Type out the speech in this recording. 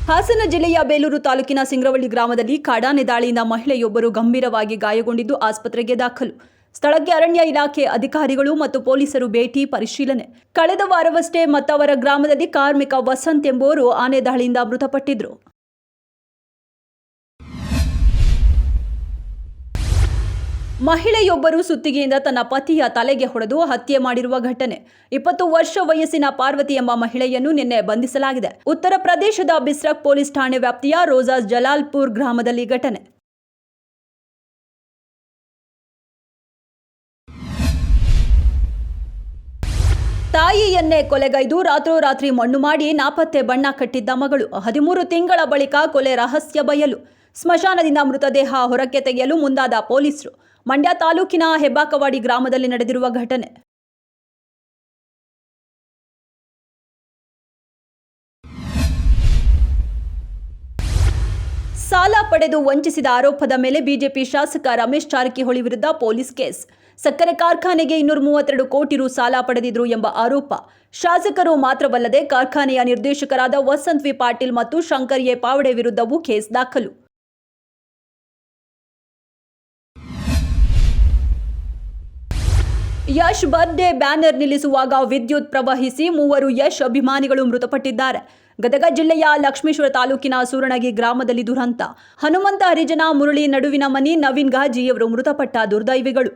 ಹಾಸನ ಜಿಲ್ಲೆಯ ಬೇಲೂರು ತಾಲೂಕಿನ ಸಿಂಗ್ರವಳ್ಳಿ ಗ್ರಾಮದಲ್ಲಿ ಕಾಡಾನೆ ದಾಳಿಯಿಂದ ಮಹಿಳೆಯೊಬ್ಬರು ಗಂಭೀರವಾಗಿ ಗಾಯಗೊಂಡಿದ್ದು ಆಸ್ಪತ್ರೆಗೆ ದಾಖಲು. ಸ್ಥಳಕ್ಕೆ ಅರಣ್ಯ ಇಲಾಖೆ ಅಧಿಕಾರಿಗಳು ಮತ್ತು ಪೊಲೀಸರು ಭೇಟಿ ಪರಿಶೀಲನೆ. ಕಳೆದ ವಾರವಷ್ಟೇ ಮತ್ತವರ ಗ್ರಾಮದಲ್ಲಿ ಕಾರ್ಮಿಕ ವಸಂತ್ ಎಂಬುವರು ಆನೆ ದಾಳಿಯಿಂದ ಮೃತಪಟ್ಟಿದ್ರು. ಮಹಿಳೆಯೊಬ್ಬರು ಸುತ್ತಿಗೆಯಿಂದ ತನ್ನ ಪತಿಯ ತಲೆಗೆ ಹೊಡೆದು ಹತ್ಯೆ ಮಾಡಿರುವ ಘಟನೆ. 20 ವರ್ಷ ವಯಸ್ಸಿನ ಪಾರ್ವತಿ ಎಂಬ ಮಹಿಳೆಯನ್ನು ನಿನ್ನೆ ಬಂಧಿಸಲಾಗಿದೆ. ಉತ್ತರ ಪ್ರದೇಶದ ಬಿಸ್ರಕ್ ಪೊಲೀಸ್ ಠಾಣೆ ವ್ಯಾಪ್ತಿಯ ರೋಜಾ ಜಲಾಲ್ಪುರ್ ಗ್ರಾಮದಲ್ಲಿ ಘಟನೆ. ತಾಯಿಯನ್ನೇ ಕೊಲೆಗೈದು ರಾತ್ರೋರಾತ್ರಿ ಮಣ್ಣು ಮಾಡಿ ನಾಪತ್ತೆ ಬಣ್ಣ ಕಟ್ಟಿದ್ದ ಮಗಳು. 13 ತಿಂಗಳ ಬಳಿಕ ಕೊಲೆ ರಹಸ್ಯ ಬಯಲು. ಸ್ಮಶಾನದಿಂದ ಮೃತದೇಹ ಹೊರಕ್ಕೆ ತೆಗೆಯಲು ಮುಂದಾದ ಪೊಲೀಸರು. ಮಂಡ್ಯ ತಾಲೂಕಿನ ಹೆಬ್ಬಾಕವಾಡಿ ಗ್ರಾಮದಲ್ಲಿ ನಡೆದಿರುವ ಘಟನೆ. ಸಾಲ ಪಡೆದು ವಂಚಿಸಿದ ಆರೋಪದ ಮೇಲೆ ಬಿಜೆಪಿ ಶಾಸಕ ರಮೇಶ್ ಜಾರಕಿಹೊಳಿ ವಿರುದ್ಧ ಪೊಲೀಸ್ ಕೇಸ್. ಸಕ್ಕರೆ ಕಾರ್ಖಾನೆಗೆ 232 ಕೋಟಿ ರು ಸಾಲ ಪಡೆದಿದ್ರು ಎಂಬ ಆರೋಪ. ಶಾಸಕರು ಮಾತ್ರವಲ್ಲದೆ ಕಾರ್ಖಾನೆಯ ನಿರ್ದೇಶಕರಾದ ವಸಂತ್ ವಿ ಪಾಟೀಲ್ ಮತ್ತು ಶಂಕರ್ ಎ ಪಾವಡೆ ವಿರುದ್ಧವೂ ಕೇಸ್ ದಾಖಲು. ಯಶ್ ಬರ್ತ್ಡೇ ಬ್ಯಾನರ್ ನಿಲ್ಲಿಸುವಾಗ ವಿದ್ಯುತ್ ಪ್ರವಹಿಸಿ 3 ಯಶ್ ಅಭಿಮಾನಿಗಳು ಮೃತಪಟ್ಟಿದ್ದಾರೆ. ಗದಗ ಜಿಲ್ಲೆಯ ಲಕ್ಷ್ಮೇಶ್ವರ ತಾಲೂಕಿನ ಸೂರಣಗಿ ಗ್ರಾಮದಲ್ಲಿ ದುರಂತ. ಹನುಮಂತ ಹರಿಜನ ಮುರಳಿ ನಡುವಿನ ಮನಿ ನವೀನ್ ಗಾಜಿಯವರು ಮೃತಪಟ್ಟ ದುರ್ದೈವಿಗಳು.